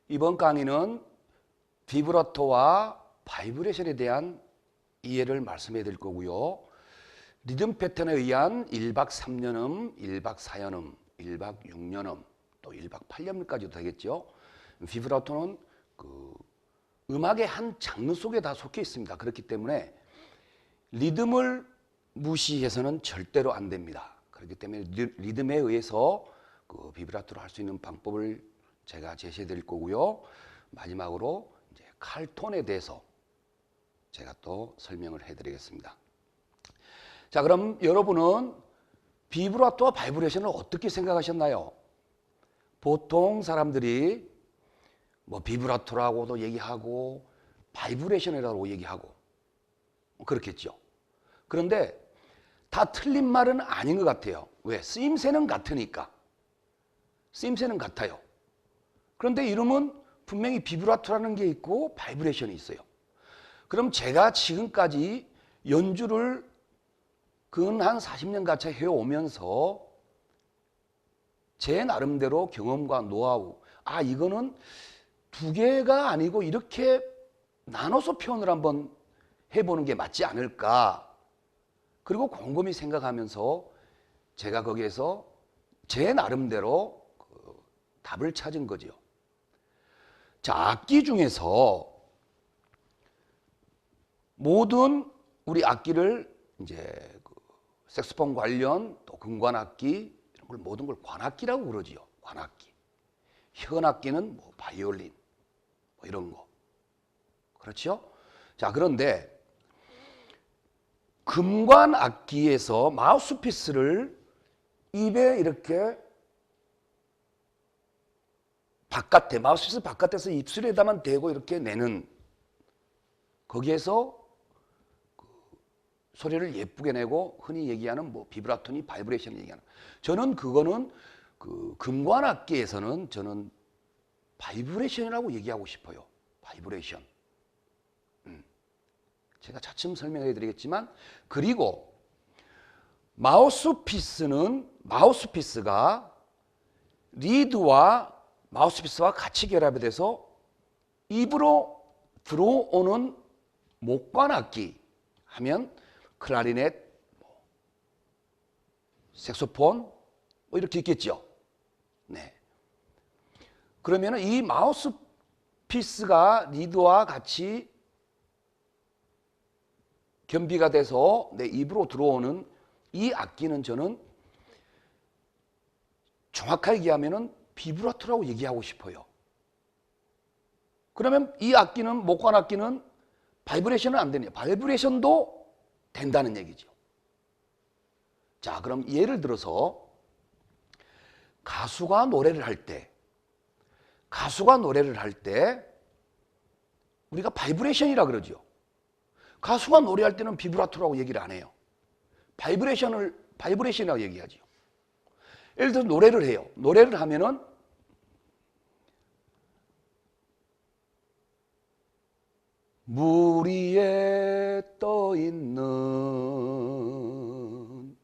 이번 강의는 비브라토와 바이브레이션에 대한 이해를 말씀해 드릴 거고요. 리듬 패턴에 의한 1박 3년음, 1박 4연음, 1박 6년음, 또 1박 8년음까지도 되겠죠. 비브라토는 음악의 한 장르 속에 다 속해 있습니다. 그렇기 때문에 리듬을 무시해서는 절대로 안 됩니다. 그렇기 때문에 리듬에 의해서 비브라토를 할 수 있는 방법을 제가 제시해 드릴 거고요. 마지막으로 이제 칼톤에 대해서 제가 또 설명을 해 드리겠습니다. 자, 그럼 여러분은 비브라토와 바이브레이션을 어떻게 생각하셨나요? 보통 사람들이 비브라토라고도 얘기하고 바이브레이션이라고 얘기하고 그렇겠죠. 그런데 다 틀린 말은 아닌 것 같아요. 왜? 쓰임새는 같으니까. 쓰임새는 같아요. 그런데 이름은 분명히 비브라토라는 게 있고 바이브레이션이 있어요. 그럼 제가 지금까지 연주를 근 한 40년 가까이 해오면서 제 나름대로 경험과 노하우, 이거는 두 개가 아니고 이렇게 나눠서 표현을 한번 해보는 게 맞지 않을까. 그리고 곰곰이 생각하면서 제가 거기에서 제 나름대로 답을 찾은 거죠. 자, 악기 중에서 모든 우리 악기를 이제 색소폰 관련 또 금관악기 이런 걸 모든 걸 관악기라고 그러지요. 관악기. 현악기는 바이올린 이런 거. 그렇죠? 자, 그런데 금관악기에서 마우스피스를 입에 이렇게 마우스피스 바깥에서 입술에다만 대고 이렇게 내는 거기에서 소리를 예쁘게 내고 흔히 얘기하는 비브라토니 바이브레이션을 얘기하는, 저는 그거는 금관악기에서는 저는 바이브레이션이라고 얘기하고 싶어요. 바이브레이션. 제가 차츰 설명해 드리겠지만, 그리고 마우스피스가 리드와 마우스피스와 같이 결합이 돼서 입으로 들어오는 목관악기 하면 클라리넷, 색소폰 이렇게 있겠죠. 네. 그러면 이 마우스피스가 리드와 같이 겸비가 돼서 내 입으로 들어오는 이 악기는 저는 정확하게 얘기하면 비브라토라고 얘기하고 싶어요. 그러면 이 악기는, 목관악기는 바이브레이션은 안 되네요. 바이브레이션도 된다는 얘기죠. 자, 그럼 예를 들어서 가수가 노래를 할 때 우리가 바이브레이션이라 그러죠. 가수가 노래할 때는 비브라토라고 얘기를 안 해요. 바이브레이션이라고 얘기하죠. 예를 들어 노래를 해요. 노래를 하면은 물 위에 떠 있는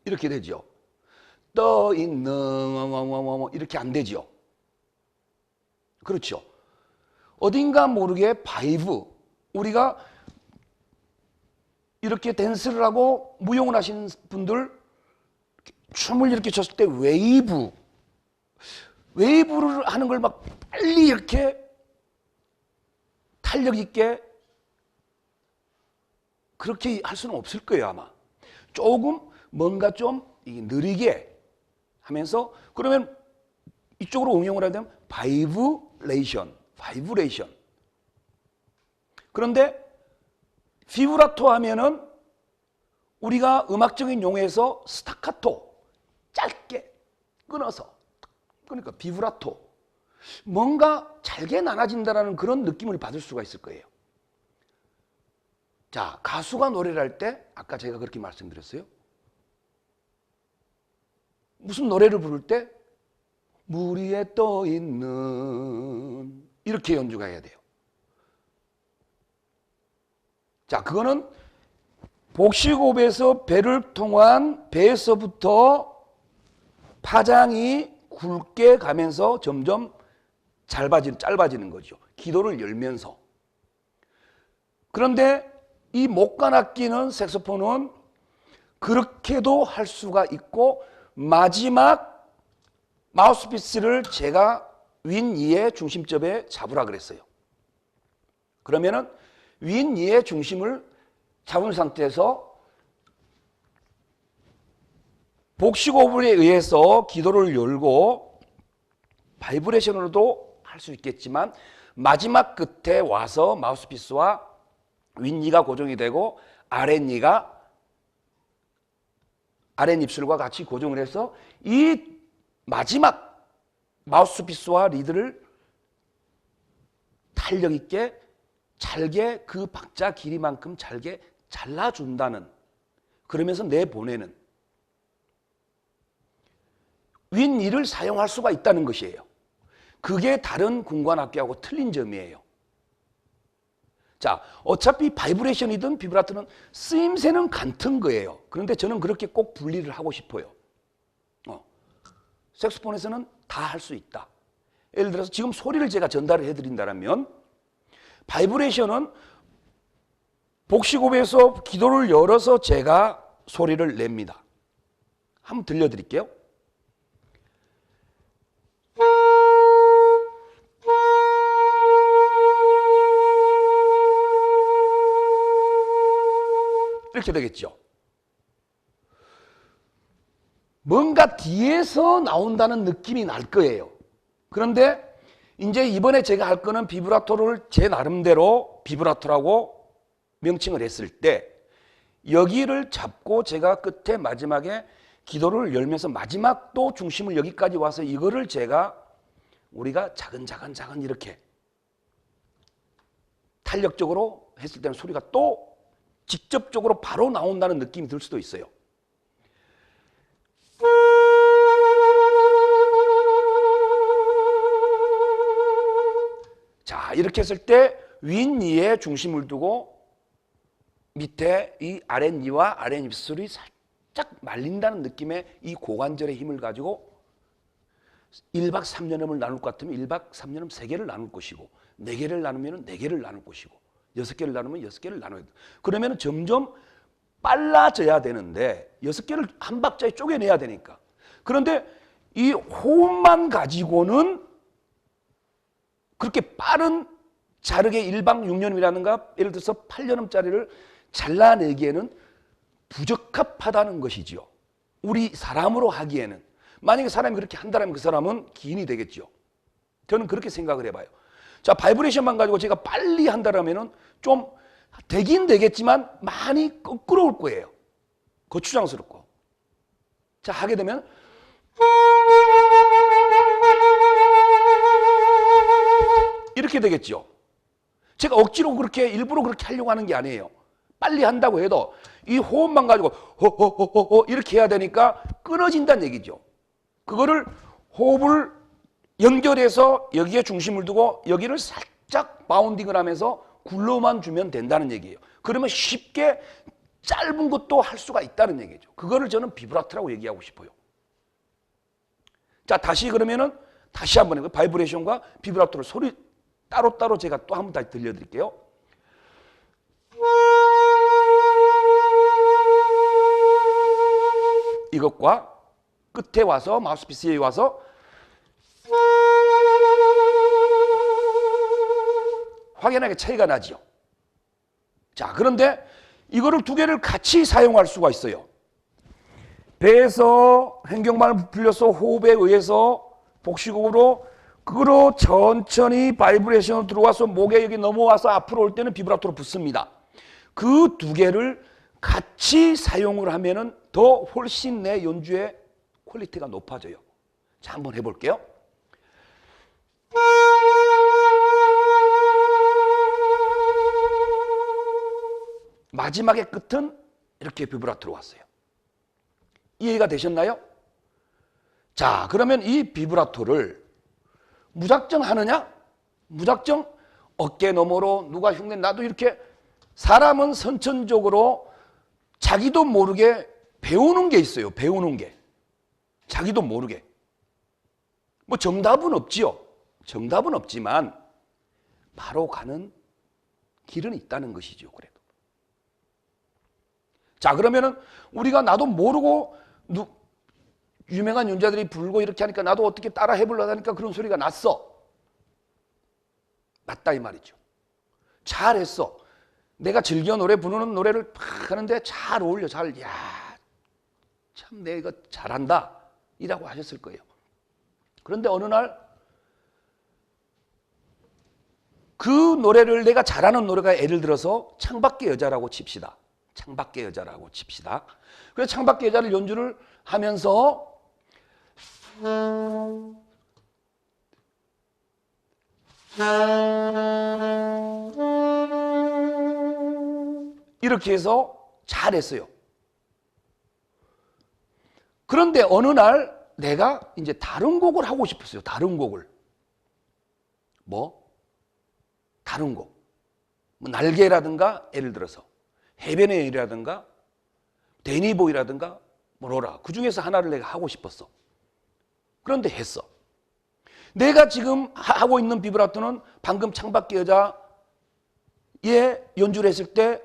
이렇게 되죠. 떠 있는 이렇게 안 되죠. 그렇죠. 어딘가 모르게 우리가 이렇게 댄스를 하고 무용을 하시는 분들 춤을 이렇게 췄을 때 웨이브를 하는 걸 막 빨리 이렇게 탄력 있게 그렇게 할 수는 없을 거예요, 아마. 조금 뭔가 좀 느리게 하면서, 그러면 이쪽으로 응용을 하게 되면 바이브레이션. 그런데 비브라토 하면은 우리가 음악적인 용어에서 스타카토, 짧게 끊어서, 그러니까 비브라토, 뭔가 잘게 나눠진다는 그런 느낌을 받을 수가 있을 거예요. 자, 가수가 노래를 할 때 아까 제가 그렇게 말씀드렸어요. 무슨 노래를 부를 때 물 위에 떠 있는 이렇게 연주가 해야 돼요. 자, 그거는 복식호흡에서 배를 통한 배에서부터 파장이 굵게 가면서 점점 짧아지는 거죠. 기도를 열면서. 그런데 이 목관악기는 색소폰은 그렇게도 할 수가 있고 마지막 마우스피스를 제가 윈2의 중심점에 잡으라 그랬어요. 그러면은 윈2의 중심을 잡은 상태에서 복식호흡에 의해서 기도를 열고 바이브레이션으로도 할 수 있겠지만 마지막 끝에 와서 마우스피스와 윗니가 고정이 되고 아랫입술과 같이 고정을 해서 이 마지막 마우스피스와 리드를 탄력 있게 잘게 그 박자 길이만큼 잘게 잘라준다는, 그러면서 내보내는 윗니를 사용할 수가 있다는 것이에요. 그게 다른 궁관악기하고 틀린 점이에요. 자, 어차피 바이브레이션이든 비브라토는 쓰임새는 같은 거예요. 그런데 저는 그렇게 꼭 분리를 하고 싶어요. 색소폰에서는 다 할 수 있다. 예를 들어서 지금 소리를 제가 전달을 해드린다면 바이브레이션은 복식호흡에서 기도를 열어서 제가 소리를 냅니다. 한번 들려드릴게요. 이렇게 되겠죠. 뭔가 뒤에서 나온다는 느낌이 날 거예요. 그런데 이제 이번에 제가 할 거는 비브라토를 제 나름대로 비브라토라고 명칭을 했을 때 여기를 잡고 제가 끝에 마지막에 기도를 열면서 마지막 또 중심을 여기까지 와서 이거를 우리가 자근자근 이렇게 탄력적으로 했을 때는 소리가 또 직접적으로 바로 나온다는 느낌이 들 수도 있어요. 자, 이렇게 했을 때 윗니에 중심을 두고 밑에 이 아랫니와 아랫입술이 살짝 말린다는 느낌의 이 고관절의 힘을 가지고 1박 3년음을 나눌 것 같으면 1박 3년음 3개를 나눌 것이고 4개를 나누면 4개를 나눌 것이고 6개를 나누면 6개를 나눠야 돼. 그러면 점점 빨라져야 되는데 6개를 한 박자에 쪼개내야 되니까. 그런데 이 호흡만 가지고는 그렇게 빠른 자르게 1박 6년음이라든가 예를 들어서 8년음짜리를 잘라내기에는 부적합하다는 것이지요. 우리 사람으로 하기에는. 만약에 사람이 그렇게 한다면 그 사람은 기인이 되겠죠. 저는 그렇게 생각을 해봐요. 자, 바이브레이션만 가지고 제가 빨리 한다면 좀 되긴 되겠지만 많이 껄끄러울 거예요. 거추장스럽고. 자, 하게 되면 이렇게 되겠죠. 제가 억지로 일부러 그렇게 하려고 하는 게 아니에요. 빨리 한다고 해도 이 호흡만 가지고 호호호호 이렇게 해야 되니까 끊어진다는 얘기죠. 그거를 호흡을 연결해서 여기에 중심을 두고 여기를 살짝 바운딩을 하면서 굴러만 주면 된다는 얘기예요. 그러면 쉽게 짧은 것도 할 수가 있다는 얘기죠. 그거를 저는 비브라토라고 얘기하고 싶어요. 자, 다시 한번 해볼게요. 바이브레이션과 비브라토를 소리 따로따로 제가 또 한 번 다시 들려드릴게요. 이것과 끝에 와서 마우스피스에 와서 확연하게 차이가 나죠. 자, 그런데 이거를 두 개를 같이 사용할 수가 있어요. 배에서 횡격막을 부풀려서 호흡에 의해서 복식호흡으로 그거로 천천히 바이브레이션으로 들어와서 목에 여기 넘어와서 앞으로 올 때는 비브라토로 붙습니다. 그 두 개를 같이 사용을 하면은 더 훨씬 내 연주의 퀄리티가 높아져요. 자, 한번 해볼게요. 마지막의 끝은 이렇게 비브라토로 왔어요. 이해가 되셨나요? 자, 그러면 이 비브라토를 무작정 하느냐? 무작정 어깨 너머로 누가 흉내 나도 이렇게 사람은 선천적으로 자기도 모르게 배우는 게 있어요. 배우는 게. 자기도 모르게. 뭐 정답은 없지요. 정답은 없지만 바로 가는 길은 있다는 것이죠. 그래도. 자, 그러면은 우리가 나도 모르고 유명한 연주자들이 불고 이렇게 하니까 나도 어떻게 따라 해보려고 하니까 그런 소리가 났어. 맞다 이 말이죠. 잘했어. 내가 즐겨 노래 부르는 노래를 팍 하는데 잘 어울려. 야, 참 내가 이거 잘한다 이라고 하셨을 거예요. 그런데 어느 날 그 노래를 내가 잘하는 노래가 예를 들어서 창밖의 여자라고 칩시다. 창밖의 여자라고 칩시다. 그래서 창밖의 여자를 연주를 하면서 이렇게 해서 잘했어요. 그런데 어느 날 내가 이제 다른 곡을 하고 싶었어요. 다른 곡을. 뭐? 다른 곡. 뭐 날개라든가 예를 들어서 해변의 일이라든가 데니보이라든가 뭐로라. 그 중에서 하나를 내가 하고 싶었어. 그런데 했어. 내가 지금 하고 있는 비브라토는 방금 창밖의 여자에 연주를 했을 때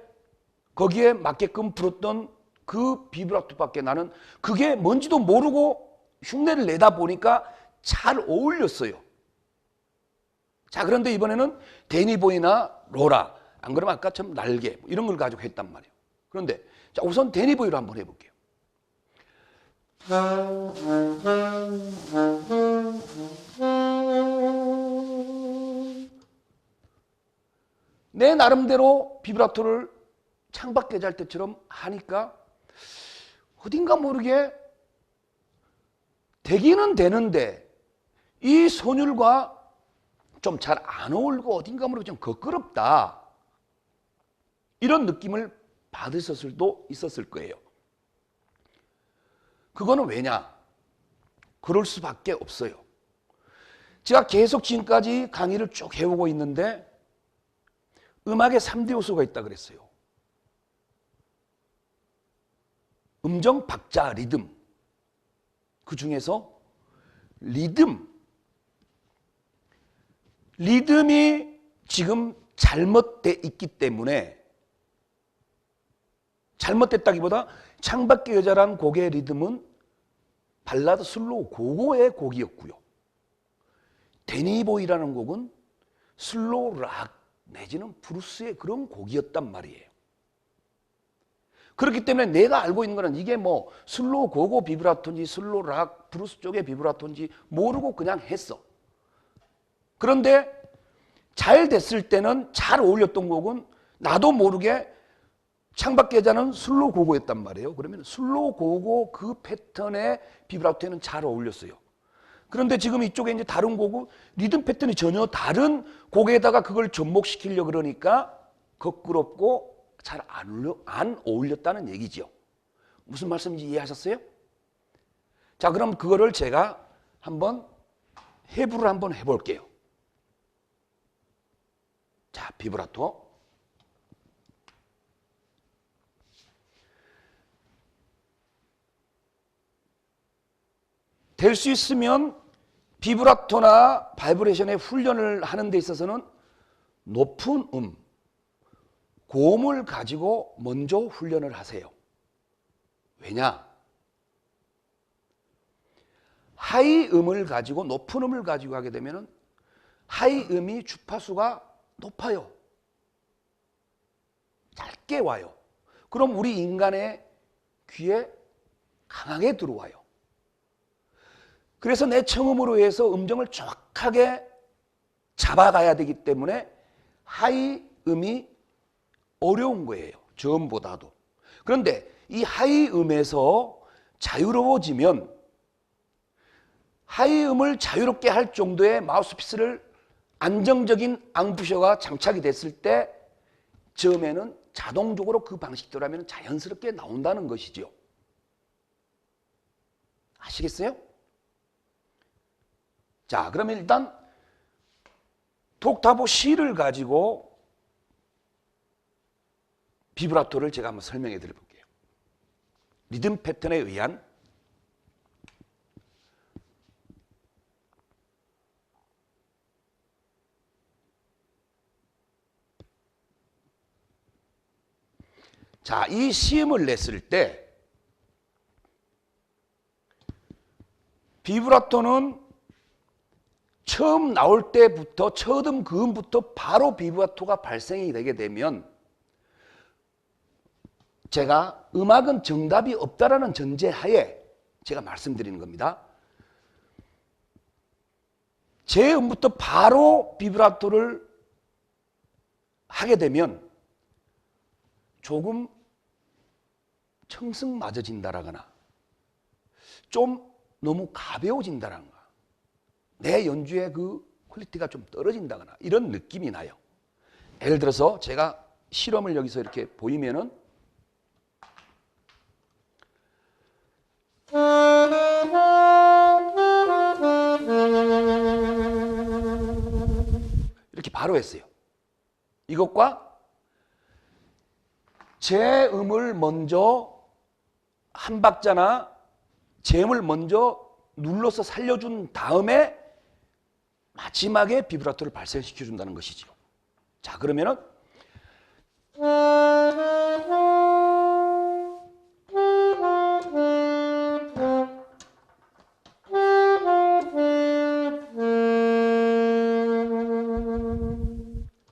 거기에 맞게끔 불었던 그 비브라토밖에 나는 그게 뭔지도 모르고 흉내를 내다 보니까 잘 어울렸어요. 자, 그런데 이번에는 데니보이나 로라, 안 그러면 아까처럼 날개 이런 걸 가지고 했단 말이에요. 그런데 자, 우선 데니보이로 한번 해볼게요. 내 나름대로 비브라토를 창밖에 잘 때처럼 하니까 어딘가 모르게 되기는 되는데 이 선율과 좀 잘 안 어울리고 어딘가 모르게 좀 거끄럽다. 이런 느낌을 받으셨을 수도 있었을 거예요. 그거는 왜냐? 그럴 수밖에 없어요. 제가 계속 지금까지 강의를 쭉 해오고 있는데 음악에 3대 요소가 있다 그랬어요. 음정, 박자, 리듬. 그 중에서 리듬이 지금 잘못돼 있기 때문에 잘못됐다기보다 창밖의 여자란 곡의 리듬은 발라드 슬로우 고고의 곡이었고요. 데니보이라는 곡은 슬로우 락 내지는 브루스의 그런 곡이었단 말이에요. 그렇기 때문에 내가 알고 있는 거는 이게 뭐 슬로우 고고 비브라토인지 슬로우 락 브루스 쪽의 비브라토인지 모르고 그냥 했어. 그런데 잘 됐을 때는 잘 어울렸던 곡은 나도 모르게 창밖의 여자는 슬로우 고고였단 말이에요. 그러면 슬로우 고고 그 패턴의 비브라토에는 잘 어울렸어요. 그런데 지금 이쪽에 이제 다른 곡은 리듬 패턴이 전혀 다른 곡에다가 그걸 접목시키려고 그러니까 거꾸럽고 잘 안 어울렸다는 얘기죠. 무슨 말씀인지 이해하셨어요? 자, 그럼 그거를 제가 한번 해부를 한번 해볼게요. 자, 비브라토. 될 수 있으면 비브라토나 바이브레이션의 훈련을 하는 데 있어서는 높은 고음을 가지고 먼저 훈련을 하세요. 왜냐? 하이 음을 가지고 높은 음을 가지고 하게 되면 하이 음이 주파수가 높아요. 짧게 와요. 그럼 우리 인간의 귀에 강하게 들어와요. 그래서 내 청음으로 해서 음정을 정확하게 잡아가야 되기 때문에 하이 음이 어려운 거예요. 저음보다도. 그런데 이 하이 음에서 자유로워지면 하이 음을 자유롭게 할 정도의 마우스피스를 안정적인 앙부셔가 장착이 됐을 때 저음에는 자동적으로 그 방식대로 하면 자연스럽게 나온다는 것이죠. 아시겠어요? 자, 그러면 일단 톡타보 C를 가지고 비브라토를 제가 한번 설명해 드려볼게요. 리듬 패턴에 의한 자, 이 시음을 냈을 때 비브라토는 처음 나올 때부터 첫 그음부터 바로 비브라토가 발생이 되게 되면 제가 음악은 정답이 없다라는 전제하에 제가 말씀드리는 겁니다. 제 음부터 바로 비브라토를 하게 되면 조금 청승맞아진다라거나 좀 너무 가벼워진다라거나 내 연주의 그 퀄리티가 좀 떨어진다거나 이런 느낌이 나요. 예를 들어서 제가 실험을 여기서 이렇게 보이면은 이렇게 바로 했어요. 이것과 제 음을 먼저 한 박자나 제 음을 먼저 눌러서 살려준 다음에 마지막에 비브라토를 발생시켜 준다는 것이죠. 자, 그러면은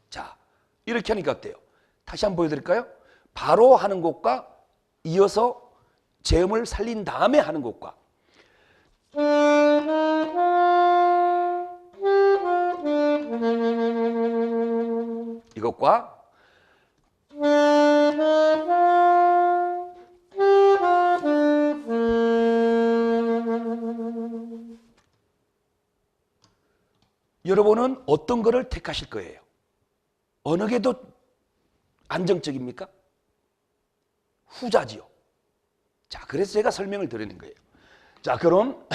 자, 이렇게 하니까 어때요? 다시 한번 보여드릴까요? 바로 하는 것과 이어서 제음을 살린 다음에 하는 것과 이것과 여러분은 어떤 거를 택하실 거예요? 어느 게 더 안정적입니까? 후자지요. 자, 그래서 제가 설명을 드리는 거예요. 자, 그럼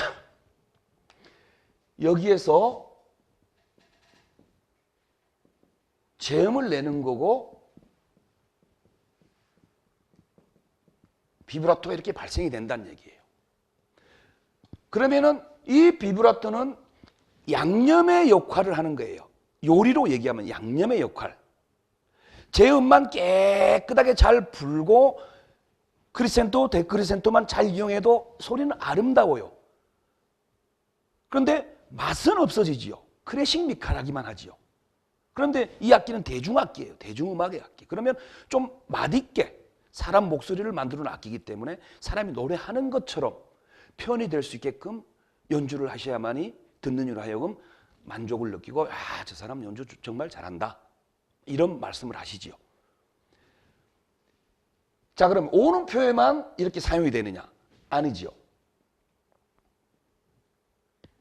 여기에서 제음을 내는 거고 비브라토가 이렇게 발생이 된다는 얘기예요. 그러면은 이 비브라토는 양념의 역할을 하는 거예요. 요리로 얘기하면 양념의 역할. 제음만 깨끗하게 잘 불고 크리센토, 데크리센토만 잘 이용해도 소리는 아름다워요. 그런데 맛은 없어지지요. 클래식 미카라기만 하지요. 그런데 이 악기는 대중악기예요. 대중음악의 악기. 그러면 좀 맛있게 사람 목소리를 만드는 악기이기 때문에 사람이 노래하는 것처럼 표현이 될 수 있게끔 연주를 하셔야만이 듣는 이로 하여금 만족을 느끼고 아, 저 사람 연주 정말 잘한다. 이런 말씀을 하시지요. 자, 그럼 오음표에만 이렇게 사용이 되느냐? 아니지요.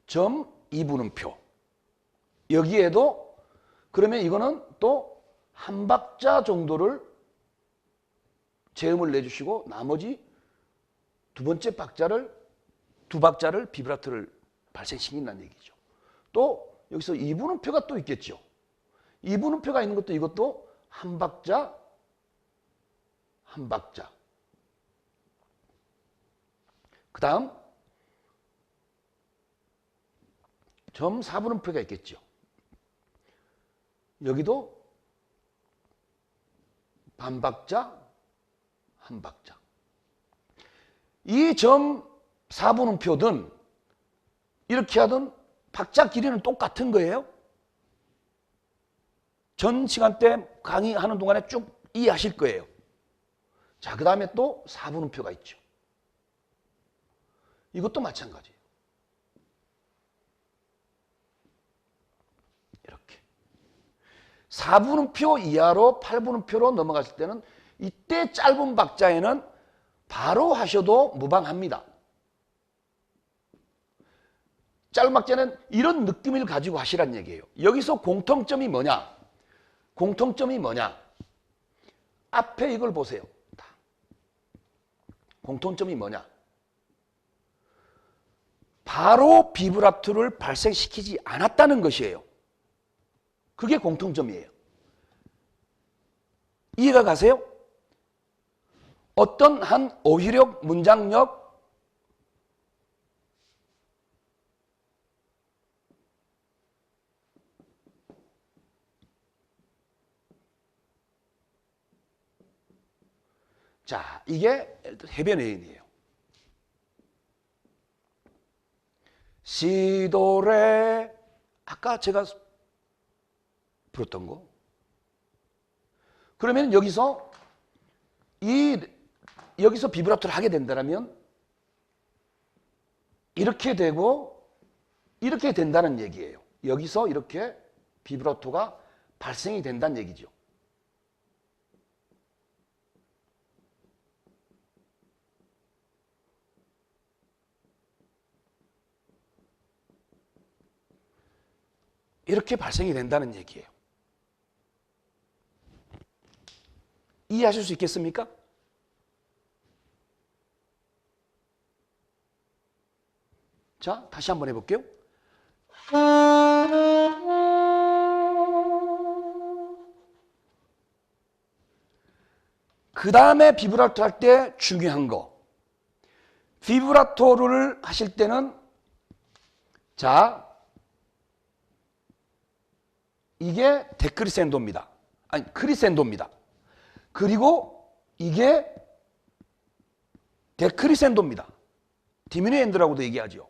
점 2분음표. 여기에도 그러면 이거는 또 한 박자 정도를 제음을 내주시고 나머지 두 번째 박자를 두 박자를 비브라토를 발생시킨다는 얘기죠. 또 여기서 2분음표가 또 있겠죠. 2분음표가 있는 것도 이것도 한 박자 한 박자. 그 다음 점 4분음표가 있겠죠. 여기도 반 박자 한 박자. 이 점 4분음표든 이렇게 하든 박자 길이는 똑같은 거예요. 전 시간 때 강의하는 동안에 쭉 이해하실 거예요. 자, 그 다음에 또 4분음표가 있죠. 이것도 마찬가지예요. 이렇게. 4분음표 이하로 8분음표로 넘어갔을 때는 이때 짧은 박자에는 바로 하셔도 무방합니다. 짧은 박자는 이런 느낌을 가지고 하시란 얘기예요. 여기서 공통점이 뭐냐? 공통점이 뭐냐? 앞에 이걸 보세요. 공통점이 뭐냐? 바로 비브라토를 발생시키지 않았다는 것이에요. 그게 공통점이에요. 이해가 가세요? 어떤 한 어휘력, 문장력, 자, 이게 해변 애인이에요. 시도레 아까 제가 불었던 거. 그러면 여기서 비브라토를 하게 된다면 이렇게 되고 이렇게 된다는 얘기예요. 여기서 이렇게 비브라토가 발생이 된다는 얘기죠. 이렇게 발생이 된다는 얘기예요. 이해하실 수 있겠습니까? 자, 다시 한번 해볼게요. 그 다음에 비브라토 할 때 중요한 거. 비브라토를 하실 때는 자, 이게 데크리센도입니다. 아니, 크리센도입니다. 그리고 이게 데크리센도입니다. 디미누엔드라고도 얘기하죠.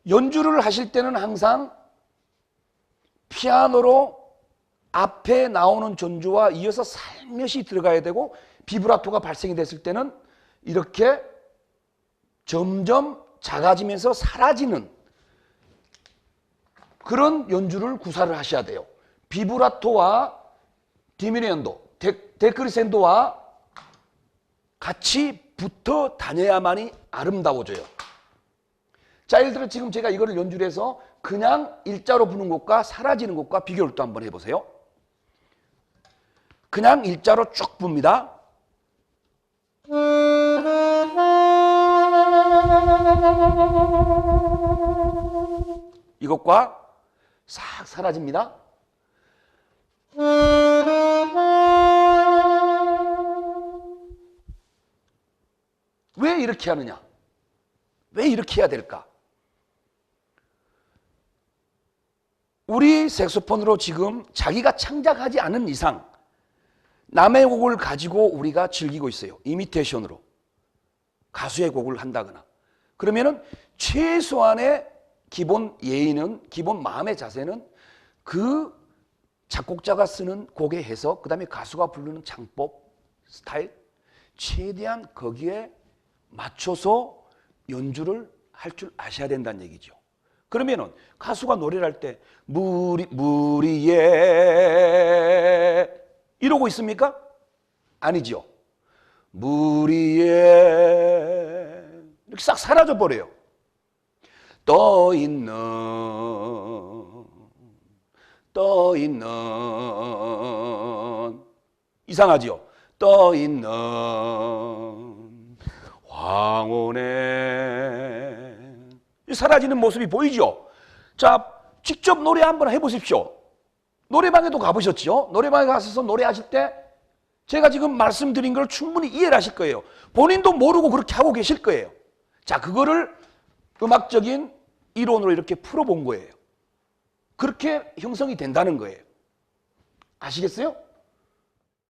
연주를 하실 때는 항상 피아노로 앞에 나오는 전주와 이어서 살며시 들어가야 되고 비브라토가 발생이 됐을 때는 이렇게 점점 작아지면서 사라지는 그런 연주를 구사를 하셔야 돼요. 비브라토와 디미누엔도, 데크리센도와 같이 붙어 다녀야만이 아름다워져요. 자, 예를 들어 지금 제가 이거를 연주를 해서 그냥 일자로 부는 것과 사라지는 것과 비교를 또 한번 해보세요. 그냥 일자로 쭉 붑니다. 이것과 싹 사라집니다. 왜 이렇게 하느냐? 왜 이렇게 해야 될까? 우리 색소폰으로 지금 자기가 창작하지 않은 이상 남의 곡을 가지고 우리가 즐기고 있어요. 이미테이션으로. 가수의 곡을 한다거나. 그러면은 최소한의 기본 예의는, 기본 마음의 자세는 그 작곡자가 쓰는 곡의 해석, 그 다음에 가수가 부르는 창법, 스타일, 최대한 거기에 맞춰서 연주를 할 줄 아셔야 된다는 얘기죠. 그러면은 가수가 노래를 할 때 무리에 이러고 있습니까? 아니죠. 무리에 이렇게 싹 사라져 버려요. 떠 있는 이상하지요. 떠 있는 황혼에 사라지는 모습이 보이죠. 자, 직접 노래 한번 해보십시오. 노래방에도 가보셨죠? 노래방에 가셔서 노래하실 때 제가 지금 말씀드린 걸 충분히 이해를 하실 거예요. 본인도 모르고 그렇게 하고 계실 거예요. 자, 그거를 음악적인 이론으로 이렇게 풀어본 거예요. 그렇게 형성이 된다는 거예요. 아시겠어요?